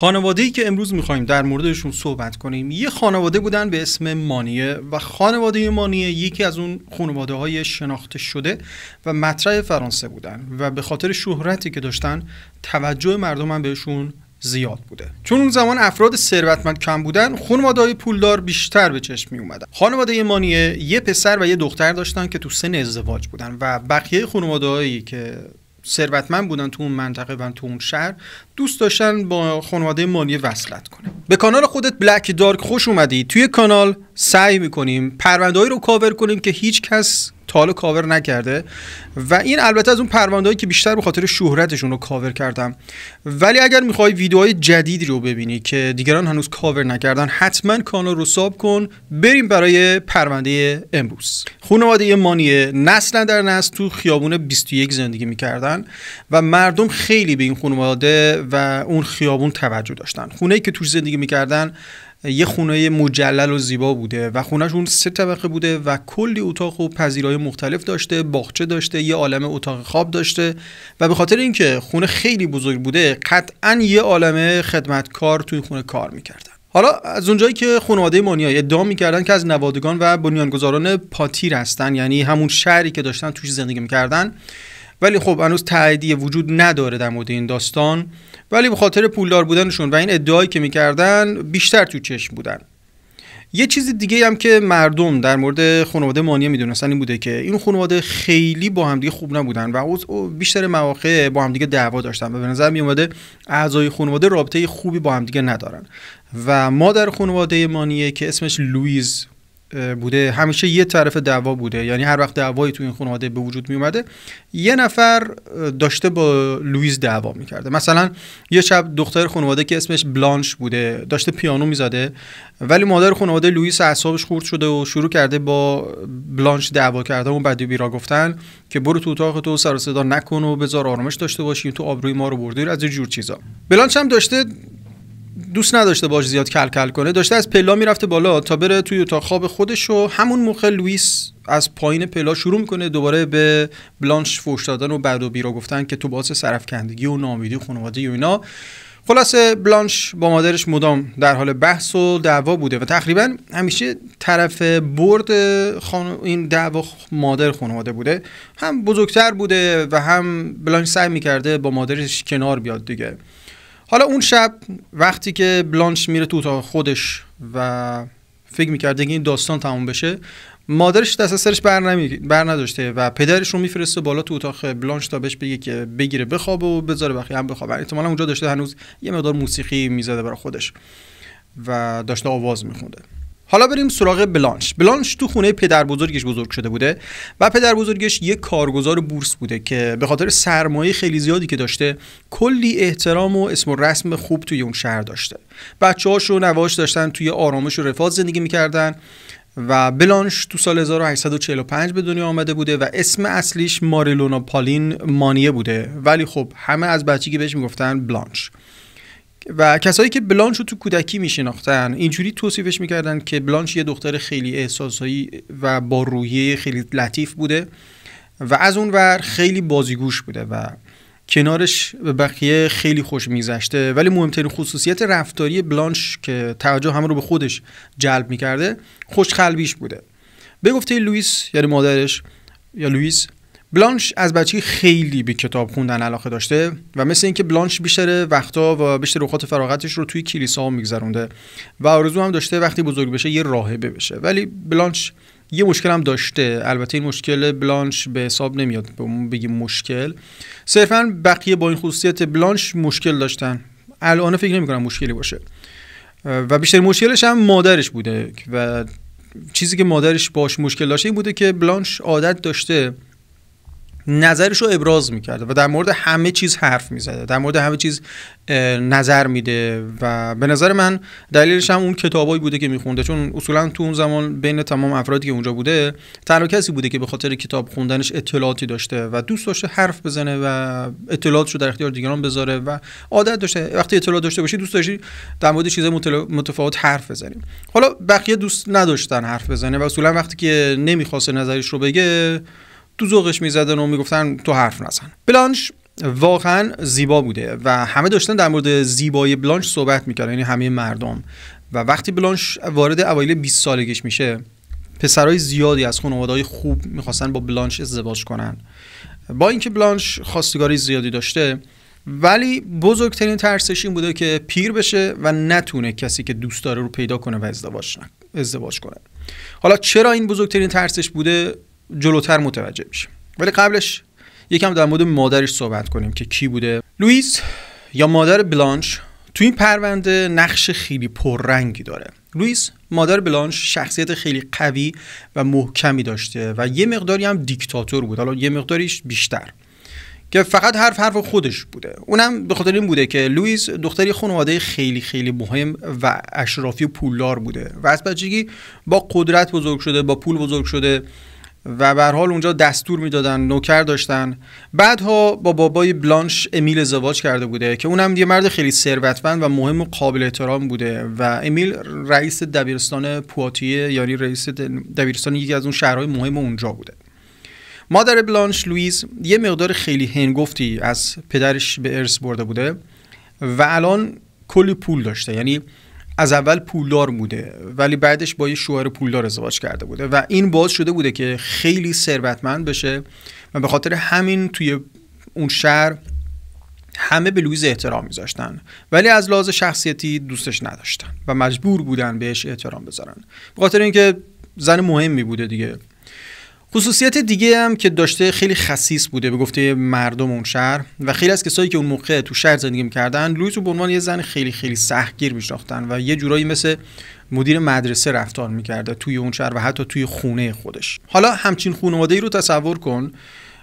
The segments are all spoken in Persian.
خانواده‌ای که امروز می‌خوایم در موردشون صحبت کنیم یه خانواده بودن به اسم مانیه و خانواده مانیه یکی از اون خانواده‌های شناخته شده و مطرح فرانسه بودن و به خاطر شهرتی که داشتن توجه مردم هم بهشون زیاد بوده. چون اون زمان افراد ثروتمند کم بودن، خانواده‌های پولدار بیشتر به چشم می اومدن. خانواده مانیه یه پسر و یه دختر داشتن که تو سن ازدواج بودن و بقیه خانواده‌هایی که ثروتمند بودن تو اون منطقه و تو اون شهر دوست داشتن با خانواده مانیه وصلت کنه. به کانال خودت بلک دارک خوش اومدی. توی کانال سعی می‌کنیم پرونده‌ای رو کاور کنیم که هیچ کس تا حالا کاور نکرده و این البته از اون پرونده‌ای که بیشتر به خاطر شهرتشون رو کاور کردم. ولی اگر می‌خوای ویدیوهای جدیدی رو ببینی که دیگران هنوز کاور نکردن، حتما کانال رو ساب کن. بریم برای پرونده امروز. خانواده مانیه نسل در نسل تو خیابون 21 زندگی می‌کردن و مردم خیلی به این خانواده و اون خیابون توجه داشتن. خونه‌ای که توش زندگی می‌کردن یه خونه مجلل و زیبا بوده و خونه‌شون 3 طبقه بوده و کلی اتاق و پذیرای مختلف داشته، باغچه داشته، یه عالمه اتاق خواب داشته و به خاطر اینکه خونه خیلی بزرگ بوده قطعاً یه عالمه خدمتکار توی خونه کار می‌کردن. حالا از اونجایی که خانواده مانیه ادعا می‌کردن که از نوادگان و بنیانگذاران پاتیر هستن، یعنی همون شهری که داشتن توش زندگی می‌کردن، ولی خب هنوز تاییدیه وجود نداره در مورد این داستان، ولی به خاطر پولدار بودنشون و این ادعایی که میکردن بیشتر تو چشم بودن. یه چیز دیگه هم که مردم در مورد خانواده مانیه میدونستن این بوده که این خانواده خیلی با همدیگه خوب نبودن و بیشتر مواقع با همدیگه دعوا داشتن و به نظر می اومده اعضای خانواده رابطه خوبی با همدیگه ندارن. و مادر خانواده مانیه که اسمش لوئیز بوده همیشه یه طرف دعوا بوده، یعنی هر وقت دعوایی تو این خانواده به وجود می اومده یه نفر داشته با لوئیز دعوا میکرده. مثلا یه شب دختر خانواده که اسمش بلانش بوده داشته پیانو میزده، ولی مادر خانواده لوئیس اعصابش خورد شده و شروع کرده با بلانش دعوا کردن و بدی بیرا گفتن که برو تو اتاق تو سر و صدا نکن و بذار آرامش داشته باشی، تو آبروی ما رو بردی، از این جور چیزا. بلانش هم داشته دوست نداشته باش زیاد کلکل کنه، داشته از پلا میرفته بالا تا بره توی اتاق خواب خودش و همون موقع لوئیس از پایین پلا شروع میکنه دوباره به بلانش فحش دادن و بد و بیرا گفتن که تو باعث سرفکندگی و ناامیدی خانواده و اینا. خلاصه بلانش با مادرش مدام در حال بحث و دعوا بوده و تقریبا همیشه طرف برد این دعوا مادر خانواده بوده، هم بزرگتر بوده و هم بلانش سعی میکرده با مادرش کنار بیاد دیگه. حالا اون شب وقتی که بلانش میره تو اتاق خودش و فکر میکرده که این داستان تموم بشه، مادرش دست از سرش بر نداشته و پدرش رو میفرسته بالا تو اتاق بلانش تا بهش بگه که بگیره بخوابه و بذاره بقیه هم بخوابن. احتمالاً اونجا داشته هنوز یه مقدار موسیقی میزده برای خودش و داشته آواز میخونده. حالا بریم سراغ بلانش. بلانش تو خونه پدر بزرگش بزرگ شده بوده و پدر بزرگش یک کارگزار بورس بوده که به خاطر سرمایه خیلی زیادی که داشته کلی احترام و اسم و رسم خوب توی اون شهر داشته. بچه‌هاش و نوه‌هاش داشتن توی آرامش و رفاه زندگی می‌کردن و بلانش تو سال 1845 به دنیا آمده بوده و اسم اصلیش ماریلونا پالین مانیه بوده، ولی خب همه از بچگی بهش میگفتن بلانش. و کسایی که بلانش رو تو کودکی میشناختن اینجوری توصیفش میکردن که بلانش یه دختر خیلی احساسایی و با روحیه خیلی لطیف بوده و از اون ور خیلی بازیگوش بوده و کنارش به بقیه خیلی خوش میگذشته. ولی مهمترین خصوصیت رفتاری بلانش که توجه همه رو به خودش جلب میکرده خوشقلبیش بوده. به گفته لوئیس یعنی مادرش یا لوئیس، بلانش از بچگی خیلی به کتاب خوندن علاقه داشته و مثل اینکه بلانش بیشتر وقتا و بیشتر اوقات فراغتش رو توی کلیسا میگذرونده و آرزو هم داشته وقتی بزرگ بشه یه راهبه بشه. ولی بلانش یه مشکل هم داشته، البته این مشکل بلانش به حساب نمیاد بگیم مشکل، صرفا بقیه با این خصوصیت بلانش مشکل داشتن. الان فکر نمی‌کنم مشکلی باشه و بیشتر مشکلش هم مادرش بوده و چیزی که مادرش باش مشکل داشته این بوده که بلانش عادت داشته نظرش رو ابراز میکرده و در مورد همه چیز حرف میزده، در مورد همه چیز نظر میده و به نظر من دلیلش هم اون کتابایی بوده که میخونده، چون اصولا تو اون زمان بین تمام افرادی که اونجا بوده تنها کسی بوده که به خاطر کتاب خوندنش اطلاعاتی داشته و دوست داشته حرف بزنه و اطلاعاتش رو در اختیار دیگران بذاره و عادت داشته وقتی اطلاعات داشته باشی دوست داشتی در مورد چیزای متفاوت حرف بزنیم. حالا بقیه دوست نداشتن حرف بزنه و اصولا وقتی که نمیخواسته نظرش رو بگه تو ذوقش میزدن و میگفتن تو حرف نزن. بلانش واقعا زیبا بوده و همه داشتن در مورد زیبایی بلانش صحبت میکردن، یعنی همه مردم. و وقتی بلانش وارد اوایل 20 سالگیش میشه، پسرای زیادی از خانواده‌های خوب میخواستن با بلانش ازدواج کنن. با اینکه بلانش خواستگاری زیادی داشته، ولی بزرگترین ترسش این بوده که پیر بشه و نتونه کسی که دوست داره رو پیدا کنه و ازدواج کنه. حالا چرا این بزرگترین ترسش بوده جلوتر متوجه میشه، ولی قبلش یکم در مورد مادرش صحبت کنیم که کی بوده. لوئیس یا مادر بلانش تو این پرونده نقش خیلی پررنگی داره. لوئیس مادر بلانش شخصیت خیلی قوی و محکمی داشته و یه مقداری هم دیکتاتور بود، حالا یه مقداریش بیشتر، که فقط حرف خودش بوده. اونم به خاطر این بوده که لوئیس دختری خانواده خیلی خیلی مهم و اشرافی و پولدار بوده و از بچگی با قدرت بزرگ شده، با پول بزرگ شده و به هر حال اونجا دستور میدادن، نوکر داشتن. بعدها با بابای بلانش امیل ازدواج کرده بوده که اونم یه مرد خیلی ثروتمند و مهم و قابل احترام بوده و امیل رئیس دبیرستان پواتیه، یعنی رئیس دبیرستان یکی از اون شهرهای مهم اونجا بوده. مادر بلانش لوئیس یه مقدار خیلی هنگفتی از پدرش به ارث برده بوده و الان کلی پول داشته، یعنی از اول پولدار بوده ولی بعدش با یه شوهر پولدار ازدواج کرده بوده و این باعث شده بوده که خیلی ثروتمند بشه و به خاطر همین توی اون شهر همه به لوئیس احترام میذاشتن، ولی از لحاظ شخصیتی دوستش نداشتن و مجبور بودن بهش احترام بذارن به خاطر اینکه زن مهمی بوده دیگه. خصوصیت دیگه هم که داشته خیلی خسیس بوده به گفته مردم اون شهر و خیلی از کسایی که اون موقع تو شهر زندگی می‌کردن لوئیس رو به عنوان یه زن خیلی خیلی سختگیر می‌شناختن و یه جورایی مثل مدیر مدرسه رفتار می‌کرده توی اون شهر و حتی توی خونه خودش. حالا همچین خانواده‌ای رو تصور کن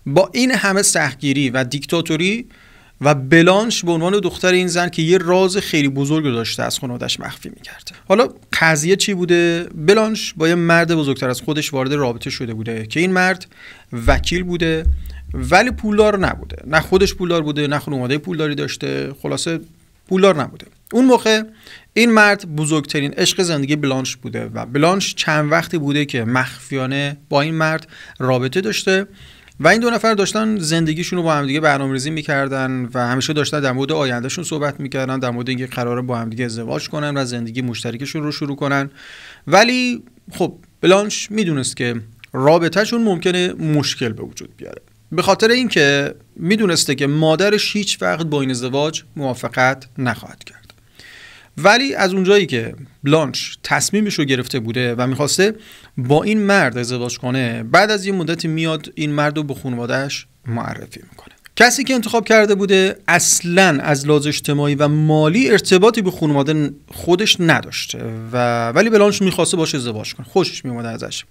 با این همه سختگیری و دیکتاتوری و بلانش به عنوان دختر این زن که یه راز خیلی بزرگ داشته از خانواده‌اش مخفی می‌کرد. حالا قضیه چی بوده؟ بلانش با یه مرد بزرگتر از خودش وارد رابطه شده بوده که این مرد وکیل بوده ولی پولدار نبوده، نه خودش پولدار بوده نه خانواده پولداری داشته، خلاصه پولدار نبوده. اون موقع این مرد بزرگترین عشق زندگی بلانش بوده و بلانش چند وقتی بوده که مخفیانه با این مرد رابطه داشته و این دو نفر داشتن زندگیشون رو با هم دیگه برنامه‌ریزی می‌کردن و همیشه داشتن در مورد آیندهشون صحبت می‌کردن، در مورد اینکه قراره با هم دیگه ازدواج کنن و زندگی مشترکشون رو شروع کنن. ولی خب بلانش میدونست که رابطهشون ممکنه مشکل به وجود بیاره، به خاطر اینکه میدونسته که مادرش هیچ وقت با این ازدواج موافقت نخواهد کرد. ولی از اونجایی که بلانش تصمیمش رو گرفته بوده و میخواسته با این مرد ازدواج کنه، بعد از یه مدتی میاد این مرد رو به خانواده‌اش معرفی میکنه. کسی که انتخاب کرده بوده اصلاً از لحاظ اجتماعی و مالی ارتباطی به خانواده خودش نداشته ولی بلانش میخواسته باشه ازدواج کنه، خوشش میومده ازش.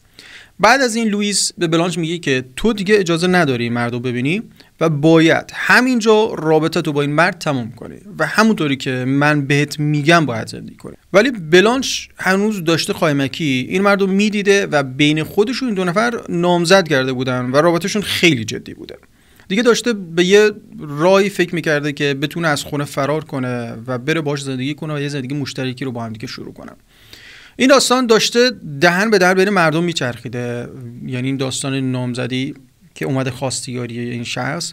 بعد از این لوئیس به بلانش میگه که تو دیگه اجازه نداری این مرد رو ببینی و باید همینجا رابطه تو با این مرد تموم کنی و همونطوری که من بهت میگم باید زندگی کنی. ولی بلانش هنوز داشته قایمکی این مرد رو میدیده و بین خودشون این دو نفر نامزد کرده بودن و رابطهشون خیلی جدی بوده. دیگه داشته به یه راهی فکر میکرده که بتونه از خونه فرار کنه و بره باهاش زندگی کنه و یه زندگی مشترکی رو با هم دیگه شروع کنن. این داستان داشته دهن به در بین مردم میچرخیده، یعنی این داستان نامزدی که اومده خواستگاری این شخص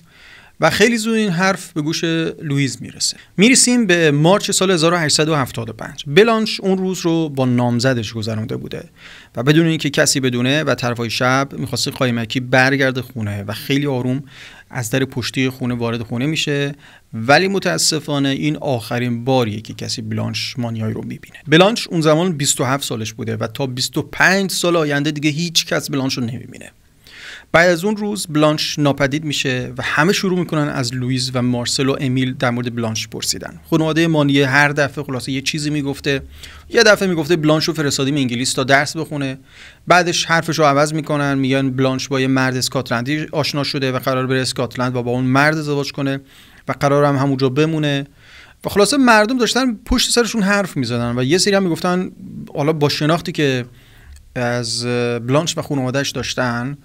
و خیلی زود این حرف به گوش لوئیس میرسه. میرسیم به مارچ سال 1875. بلانش اون روز رو با نامزدش گذرانده بوده و بدون اینکه کسی بدونه و طرفای شب میخواسته قایمکی برگرده خونه و خیلی آروم از در پشتی خونه وارد خونه میشه، ولی متاسفانه این آخرین باریه که کسی بلانش مانیای رو میبینه. بلانش اون زمان 27 سالش بوده و تا 25 سال آینده دیگه هیچ کس بلانش رو نمیبینه. بعد از اون روز بلانش ناپدید میشه و همه شروع میکنن از لوئیس و مارسل و امیل در مورد بلانش پرسیدن. خانواده مانیه هر دفعه خلاصه یه چیزی میگفته. یه دفعه میگفته بلانش رو فرستادیم انگلیس تا درس بخونه، بعدش حرفش رو عوض میکنن، میگن بلانش با یه مرد اسکاتلندی آشنا شده و قرار بره اسکاتلند و با اون مرد ازدواج کنه و قرار هم همونجا بمونه. و خلاصه مردم داشتن پشت سرشون حرف میزدن و یه سری هم میگفتن حالا با شناختی که از بلانش و خانواده‌اش داشتن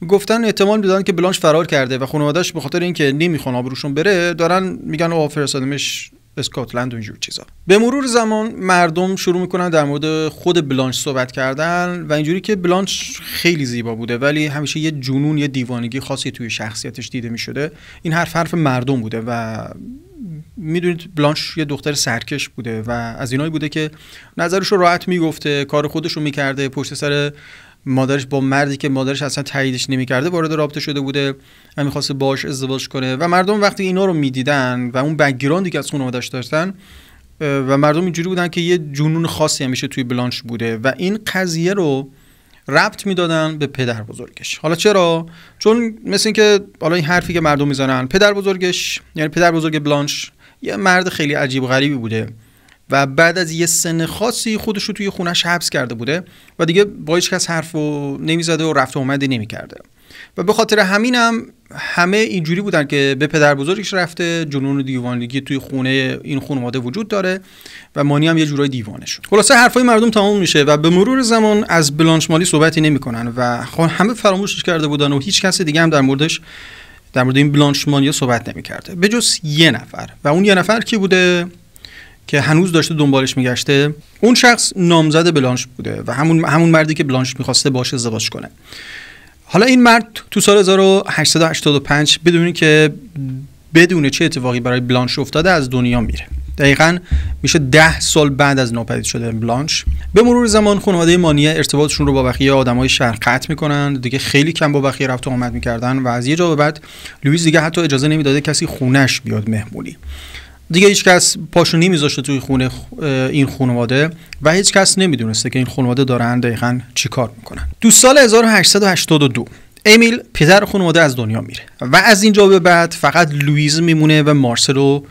گفتن احتمال میدادن که بلانش فرار کرده و خانواده‌اش به خاطر اینکه نمیخوان آبروشون بره دارن میگن فرستادیمش اسکاتلند و اینجور چیزا. به مرور زمان مردم شروع میکنن در مورد خود بلانش صحبت کردن و اینجوری که بلانش خیلی زیبا بوده ولی همیشه یه جنون، یه دیوانگی خاصی توی شخصیتش دیده میشده. این حرف مردم بوده و میدونید بلانش یه دختر سرکش بوده و از اینایی بوده که نظرش رو راحت میگفته، کار خودش رو میکرده، پشت سر مادرش با مردی که مادرش اصلا تاییدش نمی‌کرده وارد رابطه شده بوده و می‌خواسته باهاش ازدواج کنه و مردم وقتی اینا رو می‌دیدن و اون بک‌گراندی که از خانواده‌اش داشتن و مردم اینجوری بودن که یه جنون خاصی همیشه توی بلانش بوده و این قضیه رو ربط میدادن به پدر بزرگش. حالا چرا؟ چون مثل این که حالا این حرفی که مردم میزنن، پدر بزرگش یعنی پدر بزرگ بلانش یه مرد خیلی عجیب و غریبی بوده و بعد از یه سن خاصی خودش رو توی خونش حبس کرده بوده و دیگه با هیچ کس حرفو نمیزده و رفت و آمدی نمیکرده و به خاطر همینم همه اینجوری بودن که به پدر بزرگش رفته، جنون و دیوانگی توی خونه این خانواده وجود داره و مانی هم یه جورای دیوانه شد. خلاصه حرفای مردم تمام میشه و به مرور زمان از بلانش مالی صحبتی نمیکنن و همه فراموشش کرده بودن و هیچ کس دیگه هم در مورد این بلانش مالی صحبت نمیکرده به جز یه نفر و اون یه نفر کی بوده که هنوز داشته دنبالش میگشته. اون شخص نامزد بلانش بوده و همون مردی که بلانش میخواسته باشه ازدواج کنه. حالا این مرد تو سال 1885 بدون چه اتفاقی برای بلانش افتاده از دنیا میره. دقیقاً میشه 10 سال بعد از ناپدید شده بلانش. به مرور زمان خانواده مانیه ارتباطشون رو با بقیه آدمای شهر قطع میکنن، دیگه خیلی کم با بقیه رفت و آمد میکردن و از یه جا به بعد لوئیس دیگه حتی اجازه نمیداده کسی خونش بیاد مهمونی. دیگه هیچ کس پاشو نمیذاشته توی خونه این خانواده و هیچ کس نمیدونسته که این خانواده دارن دقیقاً چی کار میکنن. تو سال 1882 امیل پدر خانواده از دنیا میره و از اینجا به بعد فقط لوئیس میمونه و مارسلو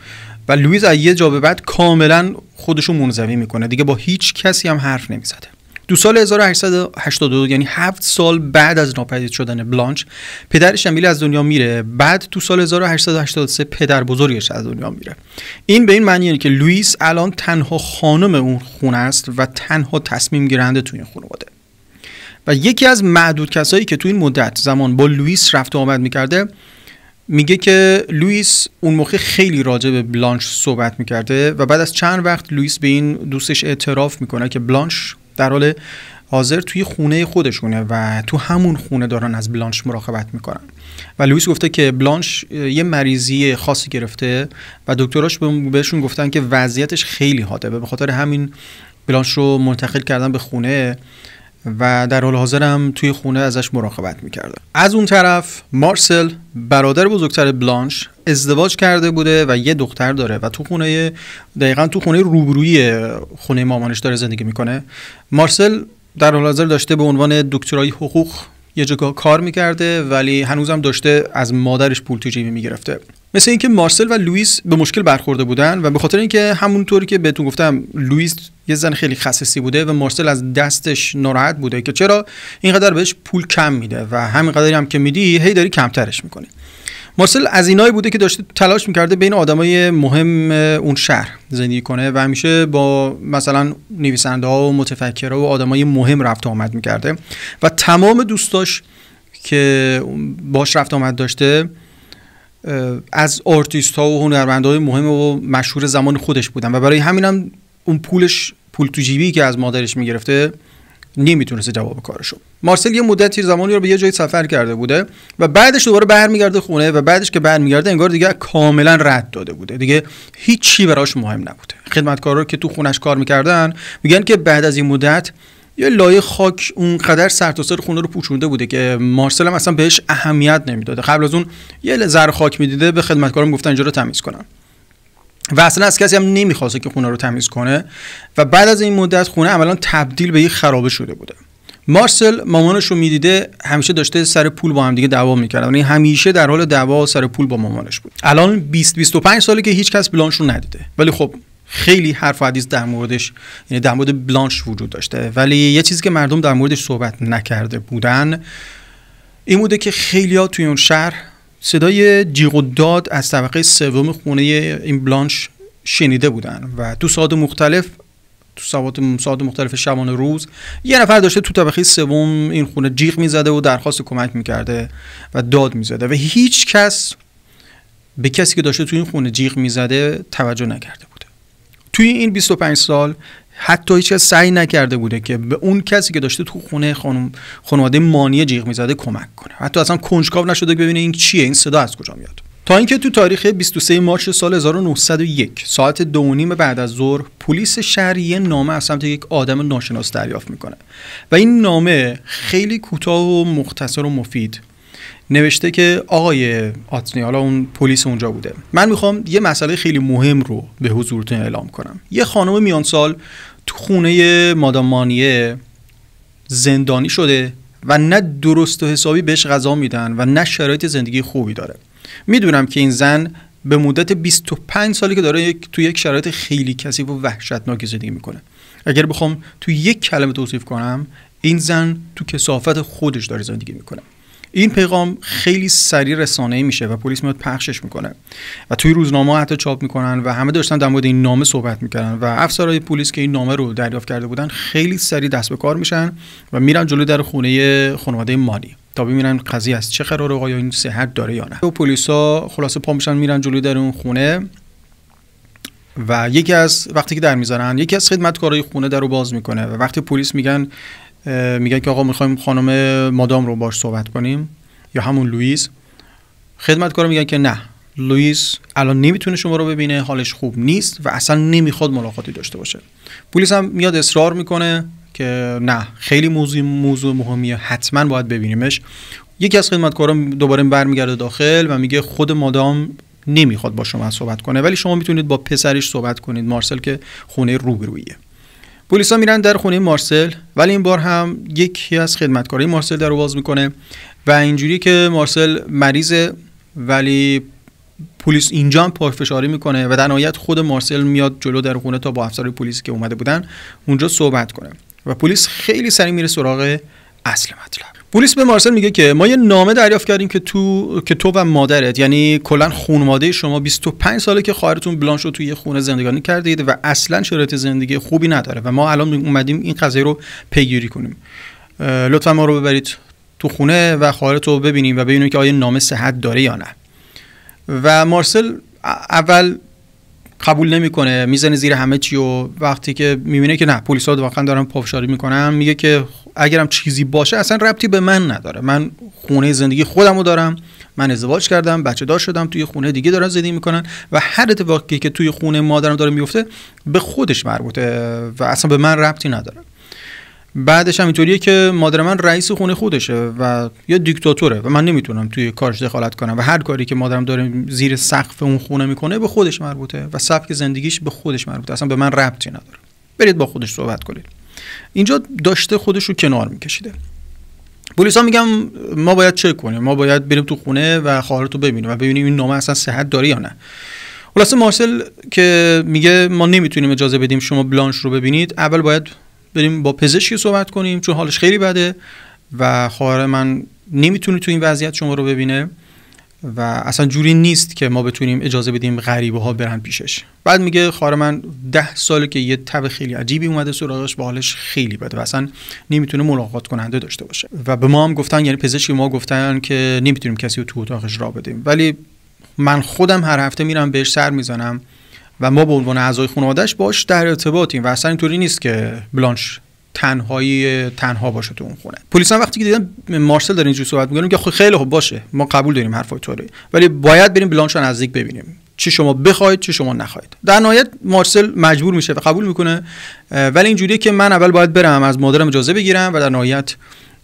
و لوئیس از یه جا به بعد کاملا خودشو منزوی میکنه، دیگه با هیچ کسی هم حرف نمیزده. تو سال 1882 یعنی 7 سال بعد از ناپدید شدن بلانش پدرش امیل از دنیا میره. بعد تو سال 1883 پدر بزرگش از دنیا میره. این به این معنیه که لوئیس الان تنها خانم اون خونه است و تنها تصمیم گیرنده تو این خانواده و یکی از معدود کسایی که تو این مدت زمان با لوئیس رفت و آمد میکرده میگه که لوئیس اون موقع خیلی راجع به بلانش صحبت میکرده و بعد از چند وقت لوئیس به این دوستش اعتراف میکنه که بلانش در حال حاضر توی خونه خودشونه و تو همون خونه دارن از بلانش مراقبت میکنن و لوئیس گفته که بلانش یه مریضی خاصی گرفته و دکتراش بهشون گفتن که وضعیتش خیلی حاده و به خاطر همین بلانش رو منتقل کردن به خونه و در حال حاضر هم توی خونه ازش مراقبت میکرده. از اون طرف مارسل برادر بزرگتر بلانش ازدواج کرده بوده و یه دختر داره و دقیقاً تو خونه روبرویی خونه مامانش داره زندگی میکنه. مارسل در حال حاضر داشته به عنوان دکترای حقوق یه جا کار میکرده ولی هنوزم داشته از مادرش پول تجیبی میگرفته. مثل اینکه مارسل و لوئیس به مشکل برخورده بودن و به خاطر اینکه همونطوری که بهتون گفتم لوئیس یه زن خیلی خصیصی بوده و مارسل از دستش ناراحت بوده که چرا اینقدر بهش پول کم میده و همین قدری هم که میدی هی داری کمترش میکنی. مارسل از اینایی بوده که داشته تلاش میکرده بین آدمای مهم اون شهر زندگی کنه و همیشه با مثلا نویسنده‌ها و متفکرها و آدمای مهم رفت و آمد میکرده و تمام دوستاش که باش رفت و آمد داشته از آرتیست ها و هنرمندای مهم و مشهور زمان خودش بودن و برای همینم اون پول تو جیبی که از مادرش میگرفته نمیتونسته جواب کارشو. مارسل یه مدتی زمانی رو به یه جای سفر کرده بوده و بعدش دوباره برمیگرده خونه و بعدش که برمیگرده انگار دیگه کاملا رد داده بوده، دیگه هیچ چی براش مهم نبوده. خدمتکارا که تو خونش کار میکردن میگن که بعد از این مدت یه لایه خاک اونقدر سر تا سر خونه رو پوشونده بوده که مارسل هم اصلا بهش اهمیت نمیداده. قبل از اون یه ذره خاک میدیده به خدمتکارا میگفتن اینجا رو تمیز کنن و اصلا از کسی هم نمیخواسته که خونه رو تمیز کنه و بعد از این مدت خونه عملاً تبدیل به یک خرابه شده بوده. مارسل مامانش رو میدیده همیشه داشته سر پول با هم دیگه دعوا میکردن، یعنی همیشه در حال دعوا سر پول با مامانش بود. الان 20-25 ساله که هیچ کس بلانش رو ندیده ولی خب خیلی حرف و حدیث در موردش، یعنی در مورد بلانش وجود داشته، ولی یه چیزی که مردم در موردش صحبت نکرده بودن این بوده که خیلی‌ها توی اون شهر صدای جیغ و داد از طبقه سوم خونه این بلانش شنیده بودن و تو ساعات مختلف شبانه روز یه نفر داشته تو طبقه سوم این خونه جیغ میزده و درخواست کمک میکرده و داد میزده و هیچ کس به کسی که داشته تو این خونه جیغ میزده توجه نکرده بوده. توی این 25 سال حتی هیچ کس سعی نکرده بوده که به اون کسی که داشته تو خونه خانواده مانیه جیغ میزده کمک کنه. حتی اصلا کنجکاو نشده که ببینه این چیه، این صدا از کجا میاد. تا اینکه تو تاریخ 23 مارس سال 1901 ساعت 2:30 بعد از ظهر پلیس شهر یه نامه از سمت یک آدم ناشناس دریافت میکنه و این نامه خیلی کوتاه و مختصر و مفید نوشته که آقای آتنی، حالا اون پلیس اونجا بوده، من میخوام یه مسئله خیلی مهم رو به حضورتون اعلام کنم. یه خانم میان سال تو خونه مادام مانیه زندانی شده و نه درست و حسابی بهش غذا میدن و نه شرایط زندگی خوبی داره. میدونم که این زن به مدت 25 سالی که داره تو یک شرایط خیلی کثیف و وحشتناک زندگی میکنه. اگر بخوام تو یک کلمه توصیف کنم، این زن تو کثافت خودش داره زندگی میکنه. این پیغام خیلی سریع رسانه‌ای میشه و پلیس میاد پخشش میکنه و توی روزنامه حتی چاپ میکنن و همه داشتن در مورد این نامه صحبت میکردن و افسرهای پلیس که این نامه رو دریافت کرده بودن خیلی سریع دست به کار میشن و میرن جلوی در خونه خانواده مانی تا ببینن قضیه از چه قراره، آیا این صحت داره یا نه. و پلیسا خلاصه پا میشن میرن جلوی در اون خونه و وقتی که در میذارن یکی از خدمتکارای خونه درو باز میکنه و وقتی پلیس میگن که آقا میخوایم خانم مادام رو باش صحبت کنیم یا همون لوئیس، خدمتکارا میگن که نه، لوئیس الان نمیتونه شما رو ببینه، حالش خوب نیست و اصلا نمیخواد ملاقاتی داشته باشه. پلیس هم میاد اصرار میکنه که نه، خیلی موضوع مهمیه، حتما باید ببینیمش. یکی از خدمتکارا دوباره برمیگرده داخل و میگه خود مادام نمیخواد با شما صحبت کنه، ولی شما میتونید با پسرش صحبت کنید، مارسل، که خونه روبرویه. پلیسا میرن در خونه مارسل، ولی این بار هم یکی از خدمتکارای مارسل در رو باز میکنه و اینجوری که مارسل مریضه، ولی پلیس اینجا هم پافشاری میکنه و در نهایت خود مارسل میاد جلو در خونه تا با افسرهای پلیسی که اومده بودن اونجا صحبت کنه و پلیس خیلی سریع میره سراغ اصل مطلب. پلیس به مارسل میگه که ما یه نامه دریافت کردیم که تو و مادرت، یعنی کلا خانواده شما 25 ساله که خواهرتون بلانش رو توی یه خونه زندگانی کردید و اصلا شرایط زندگی خوبی نداره و ما الان اومدیم این قضیه رو پیگیری کنیم. لطفا ما رو ببرید تو خونه و خواهرت رو ببینیم و ببینیم که آیا نامه صحت داره یا نه. و مارسل اول قبول نمیکنه، میزنه زیر همه چی و وقتی که میبینه که نه، پلیسا واقعا دارن پافشاری میکنن، میگه که اگرم چیزی باشه اصلا ربطی به من نداره، من خونه زندگی خودمو دارم، من ازدواج کردم، بچه دار شدم، توی خونه دیگه دارن زندگی میکنن و هر اتفاقی که توی خونه مادرم داره میفته به خودش مربوطه و اصلا به من ربطی نداره. بعدش هم اینطوریه که مادر من رئیس خونه خودشه و یه دیکتاتوره و من نمیتونم توی کارش دخالت کنم و هر کاری که مادرم داره زیر سقف اون خونه میکنه به خودش مربوطه و سبک زندگیش به خودش مربوطه، اصلا به من ربطی نداره، برید با خودش صحبت کنید. اینجا داشته خودش رو کنار میکشیده. پلیسا میگم ما باید چک کنیم، ما باید بریم تو خونه و خواهرتو ببینیم و ببینیم این نامه اصلا صحت داره یا نه. خلاصه مارسل که میگه ما نمیتونیم اجازه بدیم شما بلانش رو ببینید، اول باید بریم با پزشکی صحبت کنیم چون حالش خیلی بده و خواهر من نمیتونه تو این وضعیت شما رو ببینه و اصلا جوری نیست که ما بتونیم اجازه بدیم غریبه ها برن پیشش. بعد میگه خواهر من 10 ساله که یه تب خیلی عجیبی اومده سراغش و حالش خیلی بده و اصلا نمیتونه ملاقات کننده داشته باشه و به ما هم گفتن، یعنی پزشک ما گفتن که نمیتونیم کسی رو تو اتاقش راه بدیم، ولی من خودم هر هفته میرم بهش سر میزنم و ما به عنوان اعضای خانواده‌اش باش در ارتباطیم و اصلا اینطوری نیست که بلانش تنها باشه تو اون خونه. پلیس هم وقتی که دیدن مارسل داره اینجوری صحبت می‌کنه که خیلی خوب باشه، ما قبول داریم حرفای تو رو، ولی باید بریم بلانش رو نزدیک ببینیم، چی شما بخواید چی شما نخواید. در نهایت مارسل مجبور میشه و قبول میکنه، ولی اینجوریه که من اول باید برم از مادرم اجازه بگیرم و در نهایت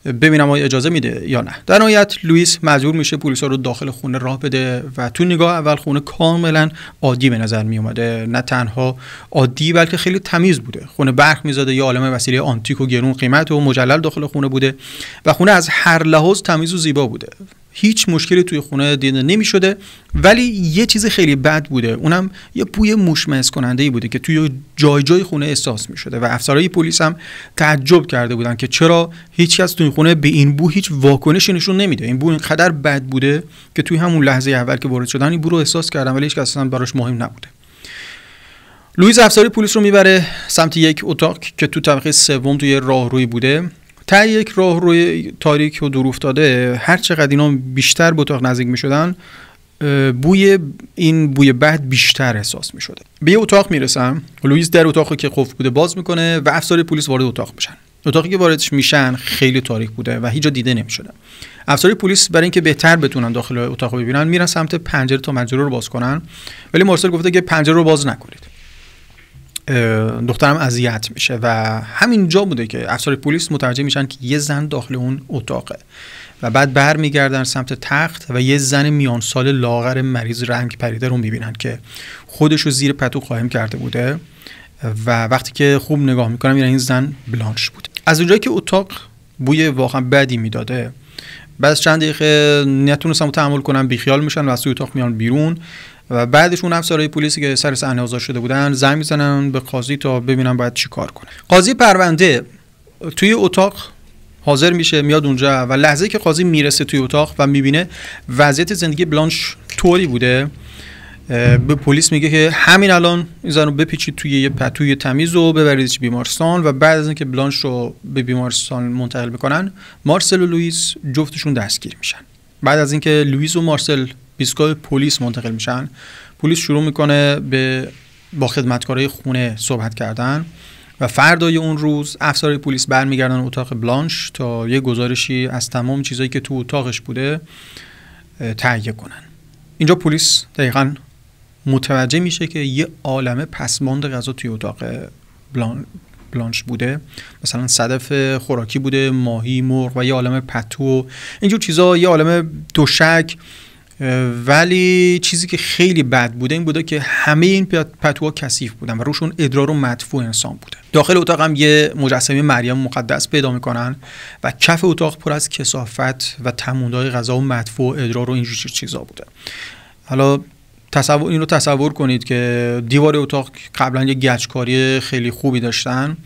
ببینم آیا اجازه میده یا نه. در نهایت لوئیس مجبور میشه پلیسا رو داخل خونه راه بده و تو نگاه اول خونه کاملا عادی به نظر می اومده، نه تنها عادی بلکه خیلی تمیز بوده. خونه برق میزاده، یه عالمه وسیله آنتیک و گرون قیمت و مجلل داخل خونه بوده و خونه از هر لحاظ تمیز و زیبا بوده. هیچ مشکلی توی خونه دیده نمی‌شده، ولی یه چیز خیلی بد بوده، اونم یه بوی مشمئز کننده‌ای بوده که توی جای خونه احساس می‌شده و افسرهای پلیس هم تعجب کرده بودن که چرا هیچ کس توی خونه به این بو هیچ واکنشی نشون نمیده. این بو اینقدر بد بوده که توی همون لحظه اول که وارد شدن این بو رو احساس کردن، ولی هیچ کس اصلا براش مهم نبوده. لوئیس افسر پلیس رو میبره سمت یک اتاق که تو طبقه سوم توی راهروی بوده. تا یک راهروی تاریک و دور افتاده، هر چقدر اینا بیشتر به اتاق نزدیک می‌شدن بوی بد بیشتر احساس می‌شده. به یه اتاق میرسم، لوئیس در اتاقی که قفل بوده باز میکنه و افسر پلیس وارد اتاق میشن. اتاقی که واردش میشن خیلی تاریک بوده و هیچ جا دیده نمی‌شده. افسر پلیس برای اینکه بهتر بتونن داخل اتاق ببینن میرن سمت پنجره تا پنجره رو باز کنن، ولی مارسل گفته که پنجره رو باز نکنید. دخترم اذیت میشه و همینجا بوده که افسر پلیس متوجه میشن که یه زن داخل اون اتاقه و بعد برمیگردن سمت تخت و یه زن میان سال لاغر مریض رنگ پریده رو میبینن که خودش رو زیر پتو قایم کرده بوده و وقتی که خوب نگاه میکنن میبینن این زن بلانش بود. از اونجایی که اتاق بوی واقعا بدی میداده، بعد از چند دقیقه نتونستم تحمل کنم، بیخیال میشن و از توی اتاق میان بیرون و بعدش اون افسرهای پلیسی که سر صحنه آزاد شده بودن زنگ میزنن به قاضی تا ببینن باید چی کار کنه. قاضی پرونده توی اتاق حاضر میشه، میاد اونجا و لحظه‌ای که قاضی میرسه توی اتاق و میبینه وضعیت زندگی بلانش طوری بوده، به پلیس میگه که همین الان این زن رو بپیچید توی یه پتوی تمیز و ببریدش بیمارستان و بعد از اینکه بلانش رو به بیمارستان منتقل میکنن مارسل و لوئیس جفتشون دستگیر میشن. بعد از اینکه لوئیس و مارسل ایستگاه پلیس منتقل میشن، پلیس شروع میکنه با خدمتکارای خونه صحبت کردن و فردای اون روز افسرهای پلیس برمیگردن اتاق بلانش تا یه گزارشی از تمام چیزایی که تو اتاقش بوده تهیه کنن. اینجا پلیس دقیقاً متوجه میشه که یه عالمه پسماند غذا توی اتاق بلانش بوده، مثلا صدف خوراکی بوده، ماهی، مرغ و یه عالمه پتو، اینجور چیزا، یه عالمه دوشک. ولی چیزی که خیلی بد بوده این بوده که همه این پتوها کثیف بودن و روشون ادرار و مدفوع انسان بوده. داخل اتاق هم یه مجسمه مریم مقدس پیدا میکنن و کف اتاق پر از کثافت و تموندهای غذا و مدفوع و ادرار و اینجور چیزا بوده. حالا این رو تصور کنید که دیوار اتاق قبلا یه گچکاری خیلی خوبی داشتن،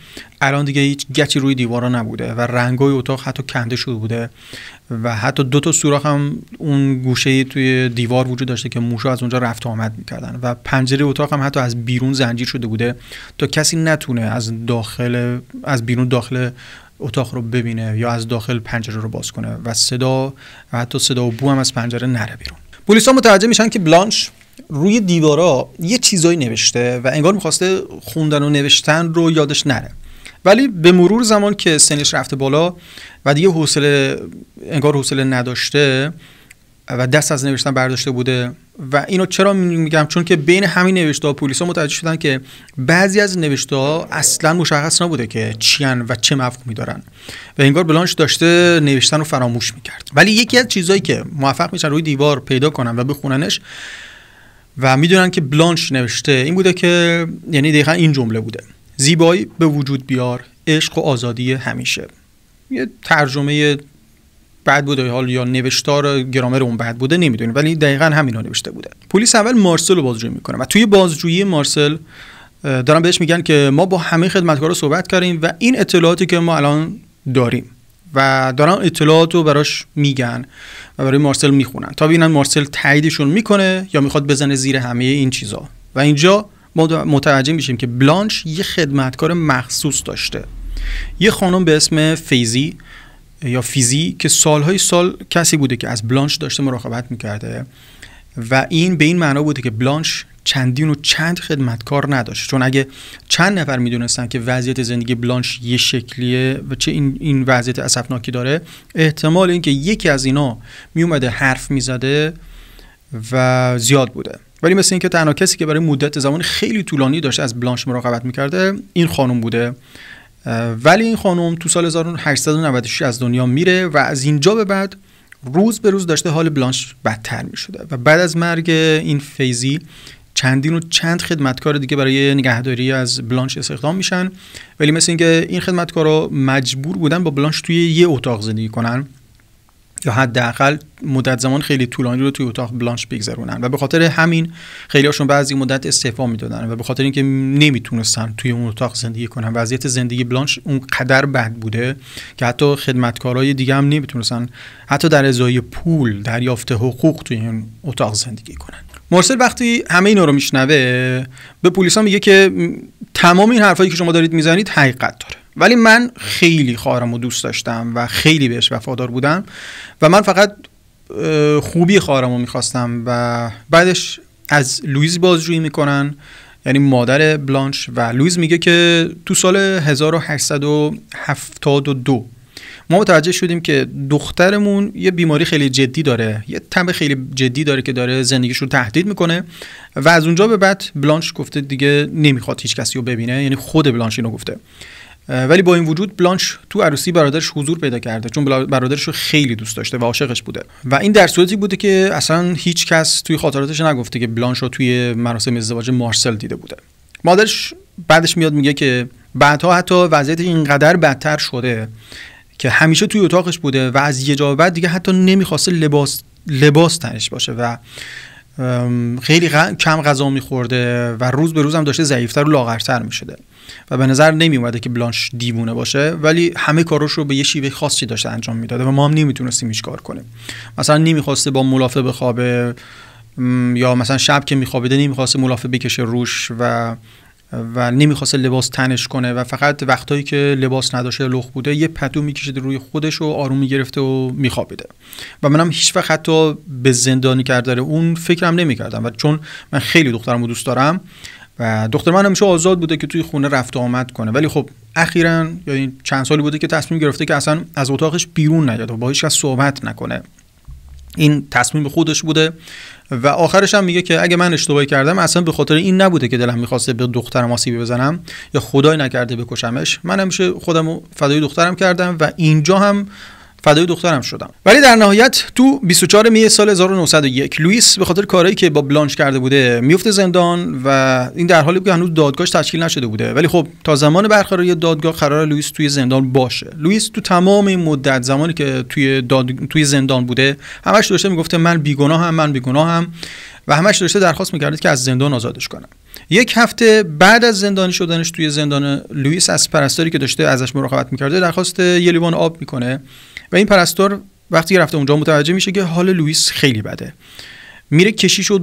الان دیگه هیچ گچی روی دیوارا نبوده و رنگای اتاق حتی کنده شده بوده و حتی 2 سوراخ هم اون گوشه توی دیوار وجود داشته که موشا از اونجا رفت و آمد میکردن و پنجره اتاق هم حتی از بیرون زنجیر شده بوده تا کسی نتونه از بیرون داخل اتاق رو ببینه یا از داخل پنجره رو باز کنه و حتی صدا و بو هم از پنجره نره بیرون. پلیسا متوجه میشن که بلانش روی دیوارا یه چیزایی نوشته و انگار میخواسته خوندن و نوشتن رو یادش نره، ولی به مرور زمان که سنش رفته بالا و دیگه انگار حوصله نداشته و دست از نوشتن برداشته بوده. و اینو چرا میگم؟ چون که بین همین نوشته‌ها پلیسا متوجه شدن که بعضی از نوشته‌ها اصلا مشخص نبوده که چیان و چه مفهومی دارن و انگار بلانش داشته نوشتن رو فراموش میکرد. ولی یکی از چیزایی که موفق میشن روی دیوار پیدا کنن و بخوننش و میدونن که بلانش نوشته این بوده که یعنی دقیقاً این جمله بوده: زیبایی به وجود بیار، عشق و آزادی همیشه. یه ترجمه بد بوده حال یا نوشتار گرامر اون بد بوده نمیدونیم، ولی دقیقاً همینا نوشته بوده. پلیس اول مارسل رو بازجویی میکنه و توی بازجویی مارسل دارن بهش میگن که ما با همه خدمتکارا صحبت کردیم و این اطلاعاتی که ما الان داریم و دارن اطلاعات رو براش میگن و برای مارسل میخونن تا ببینن مارسل تاییدشون میکنه یا میخواد بزنه زیر همه این چیزا. و اینجا ما متوجه میشیم که بلانش یه خدمتکار مخصوص داشته، یه خانم به اسم فیزی که سالهای سال کسی بوده که از بلانش داشته مراقبت میکرده و این به این معنا بوده که بلانش چندین و چند خدمتکار نداشت، چون اگه چند نفر میدونستن که وضعیت زندگی بلانش یه شکلیه و چه این وضعیت اسفناکی داره، احتمال اینکه یکی از اینا میومده حرف میزده و زیاد بوده. ولی مثل اینکه تنها کسی که برای مدت زمان خیلی طولانی داشته از بلانش مراقبت میکرده این خانم بوده. ولی این خانم تو سال 1896 از دنیا میره و از اینجا به بعد روز به روز داشته حال بلانش بدتر میشده و بعد از مرگ این فیزی چندین و چند خدمتکار دیگه برای نگهداری از بلانش استخدام میشن، ولی مثل اینکه این خدمتکارا مجبور بودن با بلانش توی یه اتاق زندگی کنن یا حداقل مدت زمان خیلی طولانی رو توی اتاق بلانش بگذرونن و به خاطر همین خیلی هاشون بعضی مدت استعفا میدادن و به خاطر اینکه نمیتونستن توی اون اتاق زندگی کنن. وضعیت زندگی بلانش اون قدر بد بوده که حتی خدمتکارای دیگه هم نمیتونستن حتی در ازای پول دریافت حقوق توی این اتاق زندگی کنن. مارسل وقتی همه اینا رو میشنوه به پلیسا میگه که تمام این حرفایی که شما دارید میزنید حقیقت داره، ولی من خیلی خواهرمو دوست داشتم و خیلی بهش وفادار بودم و من فقط خوبی خواهرمو میخواستم و بعدش از لوئیز بازجویی میکنن، یعنی مادر بلانش، و لوئیز میگه که تو سال 1872 ما متوجه شدیم که دخترمون یه بیماری خیلی جدی داره، یه تب خیلی جدی داره که داره زندگیش رو تهدید میکنه. و از اونجا به بعد بلانش گفته دیگه نمیخواد هیچ کسی رو ببینه، یعنی خود بلانش اینو گفته. ولی با این وجود بلانش تو عروسی برادرش حضور پیدا کرده، چون برادرش رو خیلی دوست داشته و عاشقش بوده. و این در صورتی بوده که اصلا هیچ کس توی خاطراتش نگفته که بلانش رو توی مراسم ازدواج مارسل دیده بوده. مادرش بعدش میاد میگه که بعدها حتی وضعیت اینقدر بدتر شده که همیشه توی اتاقش بوده و از یه جا بعد دیگه حتی نمیخواسته لباس تنش باشه و خیلی کم غذا میخورده و روز به روز هم داشته ضعیفتر و لاغرتر میشده و به نظر نمیومده که بلانش دیوونه باشه، ولی همه کاراش رو به یه شیوه خاصی داشته انجام میداده و ما هم نمیتونستیم هیچ کار کنیم. مثلا نمیخواسته با ملافه بخوابه، یا مثلا شب که میخوابیده نمیخواسته ملافه بکشه روش و نمیخواسته لباس تنش کنه و فقط وقتایی که لباس نداشته لخت بوده یه پتو میکشیده روی خودش و آروم میگرفته و میخوابیده. و منم هیچ وقت حتی به زندانی کردن اون فکرم نمیکردم و چون من خیلی دخترمو دوست دارم و دختر من همیشه آزاد بوده که توی خونه رفت و آمد کنه، ولی خب اخیراً یعنی چند سالی بوده که تصمیم گرفته که اصلا از اتاقش بیرون نیاد و با هیچ کس صحبت نکنه. این تصمیم خودش بوده و آخرش هم میگه که اگه من اشتباهی کردم اصلا به خاطر این نبوده که دلم میخواسته به دخترم آسیبی بزنم یا خدای نکرده بکشمش، من همیشه خودمو فدای دخترم کردم و اینجا هم فدای دخترم شدم. ولی در نهایت تو 24 می سال 1901 لوئیس به خاطر کارهایی که با بلانش کرده بوده میفته زندان و این در حالی که هنوز دادگاهش تشکیل نشده بوده، ولی خب تا زمان برقراری دادگاه قرار لوئیس توی زندان باشه. لوئیس تو تمام این مدت زمانی که توی زندان بوده همش داشته میگفته من بیگناهم و همش داشته درخواست میکرده که از زندان آزادش کنن. یک هفته بعد از زندانی شدنش توی زندان لوئیس از پرستاری که داشته ازش مراقبت میکرده درخواست یه لیوان آب میکنه و این پرستار وقتی رفته اونجا متوجه میشه که حال لوئیس خیلی بده. میره کشیش و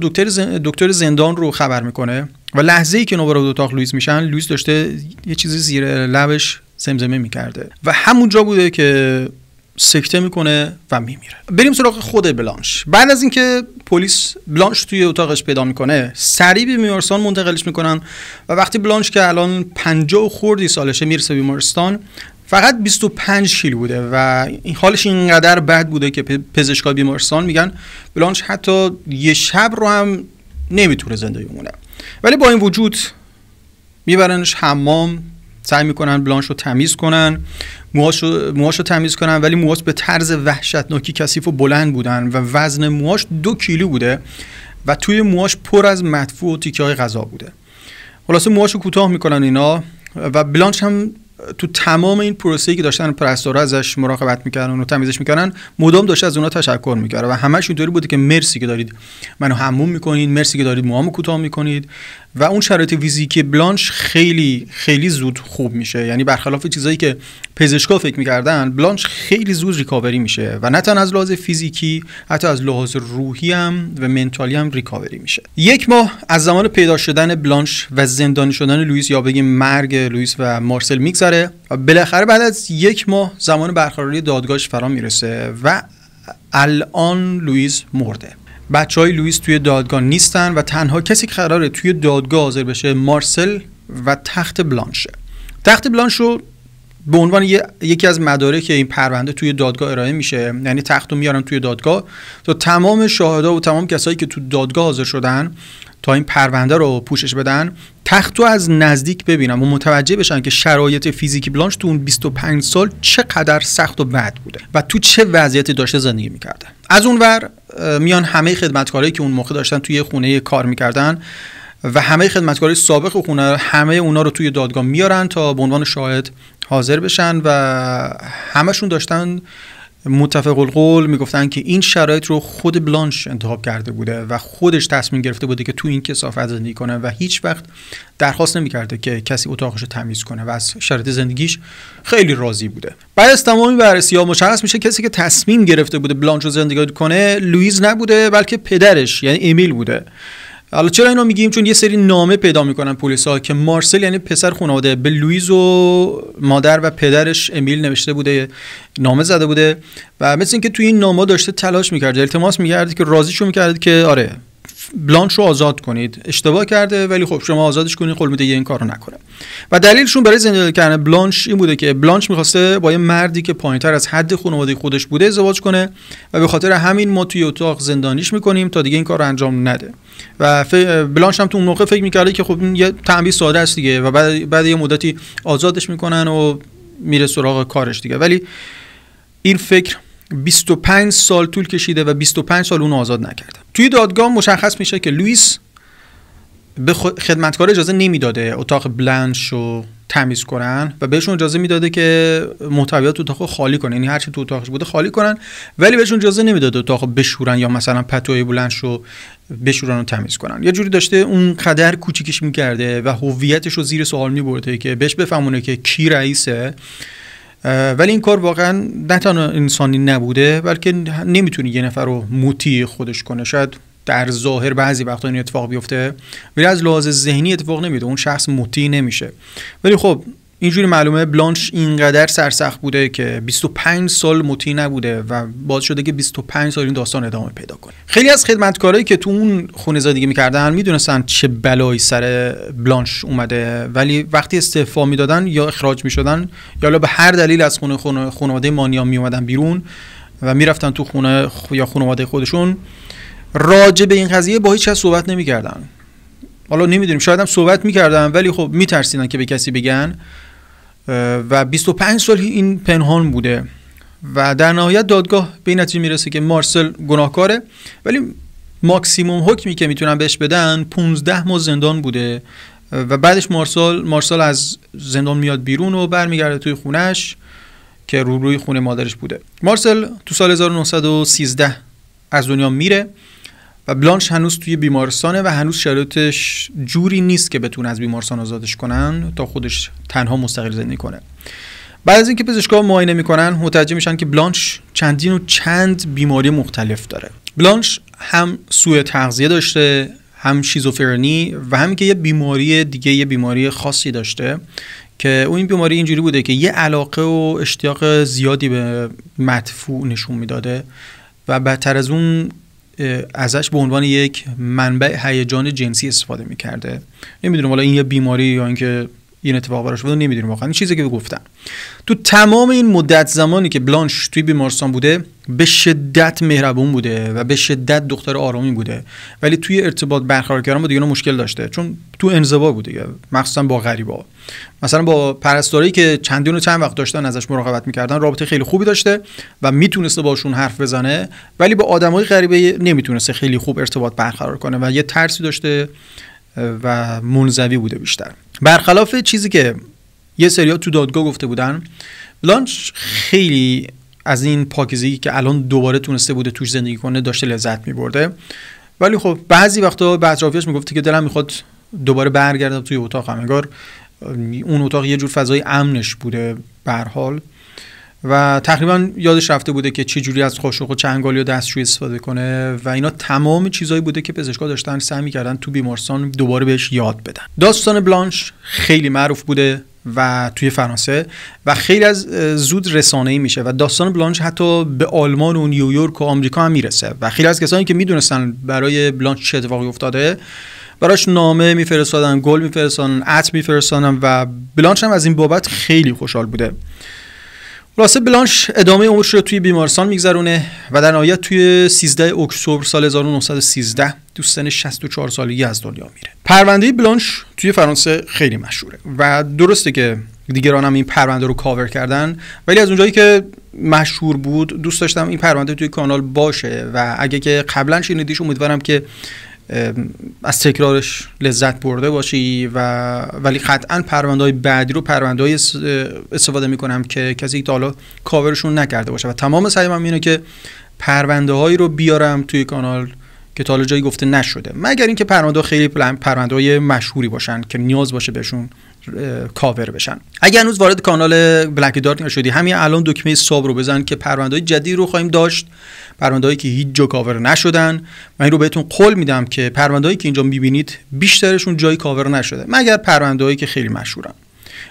دکتر زندان رو خبر میکنه و لحظه‌ای که وارد اتاق لوئیس میشن لوئیس داشته یه چیزی زیر لبش زمزمه میکرده و همونجا بوده که سکته میکنه و میمیره. بریم سراغ خود بلانش. بعد از اینکه پلیس بلانش توی اتاقش پیدا میکنه سریع به بیمارستان منتقلش میکنن و وقتی بلانش که الان 50 خردی سالشه میرسه بیمارستان فقط 25 کیلو بوده و این حالش اینقدر بد بوده که پزشکای بیمارستان میگن بلانش حتی یه شب رو هم نمیتونه زنده بمونه. ولی با این وجود میبرنش حمام، سعی میکنن بلانش رو تمیز کنن، موهاش رو تمیز کنن، ولی موهاش به طرز وحشتناکی کثیف و بلند بودن و وزن موهاش 2 کیلو بوده و توی موهاش پر از مدفوع و تیکه‌های غذا بوده. خلاصه موهاش رو کوتاه میکنن اینا و بلانش هم تو تمام این پروسه‌ای که داشتن پرستارا ازش مراقبت میکردن و تمیزش میکردن مدام داشته از اونها تشکر میکرد و همش اینطوری بوده که مرسی که دارید منو حموم میکنید، مرسی که دارید موهامو کوتاه میکنید. و اون شرایط فیزیکی بلانش خیلی خیلی زود خوب میشه، یعنی برخلاف چیزایی که پزشکا فکر میکردن بلانش خیلی زود ریکاوری میشه و نه تنها از لحاظ فیزیکی حتی از لحاظ روحی هم و منتالی هم ریکاوری میشه. 1 ماه از زمان پیدا شدن بلانش و زندانی شدن لوئیس یا بگیم مرگ لوئیس و مارسل میگذره و بالاخره بعد از 1 ماه زمان برقراری دادگاهش فرا میرسه و الان لوئیس مرده. بچهای لوئیس توی دادگاه نیستن و تنها کسی که قراره توی دادگاه حاضر بشه مارسل و تخت بلانشه. تخت بلانش رو به عنوان یکی از مدارک این پرونده توی دادگاه ارائه میشه، یعنی تخت رو میارن توی دادگاه تا تمام شاهدا و تمام کسایی که تو دادگاه حاضر شدن تا این پرونده رو پوشش بدن تخت رو از نزدیک ببینن و متوجه بشن که شرایط فیزیکی بلانش تو اون 25 سال چقدر سخت و بد بوده و تو چه وضعیتی داشته زندگی میکرده. از اون ور میان همه خدمتکارایی که اون موقع داشتن توی خونه کار میکردن و همه خدمتکارای سابق خونه همه اونا رو توی دادگاه میارن تا به عنوان شاهد حاضر بشن و همشون داشتن متفق القول میگفتن که این شرایط رو خود بلانش انتخاب کرده بوده و خودش تصمیم گرفته بوده که تو این کثافت زندگی کنه و هیچ وقت درخواست نمیکرده که کسی اتاقش رو تمیز کنه و از شرایط زندگیش خیلی راضی بوده. بعد از تمام بررسی‌ها مشخص میشه کسی که تصمیم گرفته بوده بلانش رو زندگی کنه لوئیس نبوده بلکه پدرش یعنی امیل بوده. حالا چرا اینو میگیم؟ چون یه سری نامه پیدا میکنن پلیسا که مارسل یعنی پسر خانواده به لوئیز و مادر و پدرش امیل نوشته بوده، نامه زده بوده و مثل اینکه توی این نامه داشته تلاش میکرد، التماس میکرد که راضیشو میکرد که آره بلانش رو آزاد کنید، اشتباه کرده ولی خب شما آزادش کنید، قول میده این کارو نکنه. و دلیلشون برای زندانی کردن بلانش این بوده که بلانش میخواسته با یه مردی که پایینتر از حد خانواده خودش بوده ازدواج کنه و به خاطر همین ما توی اتاق زندانیش میکنیم تا دیگه این کارو انجام نده. و بلانش هم تو اون موقع فکر میکرده که خب یه تنبیه ساده است دیگه و بعد یه مدتی آزادش میکنن و میره سراغ کارش دیگه. ولی این فکر 25 سال طول کشیده و 25 سال اون آزاد نکردن. توی دادگاه مشخص میشه که لوئیس به خدمتکار اجازه نمیداده اتاق بلانش رو تمیز کنن و بهشون اجازه میداده که محتویات اتاق خالی کنن، یعنی هر چی تو اتاقش بوده خالی کنن، ولی بهشون اجازه نمیداده اتاق بشورن یا مثلا پتوی بلانش رو بشورن و تمیز کنن. یه جوری داشته اون قدر کوچیکش میکرده و هویتش رو زیر سوال میبرده که بهش بفهمونه که کی رئیسه. ولی این کار واقعا نه تنها انسانی نبوده بلکه نمیتونه یه نفر رو مطیع خودش کنه. شاید در ظاهر بعضی وقتا این اتفاق بیفته ولی از لحاظ ذهنی اتفاق نمیفته، اون شخص مطیع نمیشه. ولی خب اینجوری معلومه بلانش اینقدر سرسخت بوده که 25 سال مطیع نبوده و باعث شده که 25 سال این داستان ادامه پیدا کنه. خیلی از خدمتکارایی که تو اون خونه زندگی می‌کردن میدونستن چه بلایی سر بلانش اومده، ولی وقتی استعفا میدادن یا اخراج میشدن یا به هر دلیل از خانواده مانیا میومدن بیرون و میرفتن تو خونه یا خانواده خودشون، راجع به این قضیه با هیچ کس صحبت نمی‌کردن. حالا نمیدونیم، شاید هم صحبت می‌کردن ولی خب میترسیدن که به کسی بگن و 25 سال این پنهان بوده و در نهایت دادگاه به این نتیجه میرسه که مارسل گناهکاره، ولی ماکسیموم حکمی که میتونن بهش بدن 15 ماه زندان بوده و بعدش مارسل از زندان میاد بیرون و برمیگرده توی خونش که روبروی خونه مادرش بوده. مارسل تو سال 1913 از دنیا میره و بلانش هنوز توی بیمارستانه و هنوز شرایطش جوری نیست که بتونه از بیمارستان آزادش کنن تا خودش تنها مستقل زندگی کنه. بعد از اینکه پزشکا معاینه میکنن متوجه میشن که بلانش چند بیماری مختلف داره. بلانش هم سوء تغذیه داشته، هم شیزوفرنی و هم که یه بیماری دیگه، یه بیماری خاصی داشته که اون بیماری اینجوری بوده که یه علاقه و اشتیاق زیادی به مدفوع نشون میداده و بدتر از اون ازش به عنوان یک منبع هیجان جنسی استفاده میکرده. نمیدونم حالا این یه بیماری یا اینکه این اتفاق براش بوده، نمیدونم واقعا. این چیزی که گفتن تو تمام این مدت زمانی که بلانش توی بیمارستان بوده به شدت مهربون بوده و به شدت دختر آرامی بوده، ولی توی ارتباط برقرار کردن با دیگران مشکل داشته چون تو انزوا بوده، مخصوصا با غریبا. مثلا با پرستاری که چند وقت داشتن ازش مراقبت میکردن رابطه خیلی خوبی داشته و میتونسته باشون حرف بزنه، ولی با آدمای غریبه نمیتونسته خیلی خوب ارتباط برقرار کنه و یه ترسی داشته و منزوی بوده بیشتر. برخلاف چیزی که یه سری‌ها تو دادگاه گفته بودن، بلانش خیلی از این پاکیزگی که الان دوباره تونسته بوده توش زندگی کنه داشته لذت می‌برده، ولی خب بعضی وقتا به اطرافیاش میگفته که دلم میخواد دوباره برگردم توی اتاقم. انگار اون اتاق یه جور فضای امنش بوده به هر حال و تقریبا یادش رفته بوده که چه جوری از قاشق و چنگال یا دستشویی استفاده کنه و اینا تمام چیزایی بوده که پزشکا داشتن سعی می‌کردن تو بیمارستان دوباره بهش یاد بدن. داستان بلانش خیلی معروف بوده و توی فرانسه و خیلی از زود رسانه‌ای میشه و داستان بلانش حتی به آلمان و نیویورک و آمریکا هم میرسه و خیلی از کسانی که میدونستن برای بلانش چه اتفاقی افتاده براش نامه میفرستادن، گل میفرستادن، عطر میفرستادن و بلانش هم از این بابت خیلی خوشحال بوده. خلاصه بلانش ادامه عمرش رو توی بیمارستان میگذرونه و در نهایت توی 13 اکتبر سال 1913 تو سن 64 سالگی از دنیا میره. پرونده بلانش توی فرانسه خیلی مشهوره و درسته که دیگران هم این پرونده رو کاور کردن، ولی از اونجایی که مشهور بود دوست داشتم این پرونده توی کانال باشه و اگه که قبلا شنیدیش امیدوارم که از تکرارش لذت برده باشی ولی قطعا پرونده‌های بعدی رو پرونده‌های استفاده میکنم که کسی تا حالا کاورشون نکرده باشه و تمام سعیم اینه که پرونده‌هایی رو بیارم توی کانال که تا حالا جایی گفته نشده، مگر اینکه پرونده‌ها خیلی پرونده‌های مشهوری باشن که نیاز باشه بهشون کاور بشن. اگه هنوز وارد کانال بلک دارک نشدی، همین الان دکمه ساب رو بزن که پرونده‌های جدید رو خواهیم داشت، پرونده‌هایی که هیچ جا کاور نشدن. من این رو بهتون قول میدم که پرونده‌هایی که اینجا می‌بینید بیشترشون جایی کاور نشده، مگر پرونده‌هایی که خیلی مشهورن.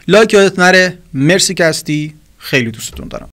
لایک یادت نره. مرسی که هستی، خیلی دوستتون دارم.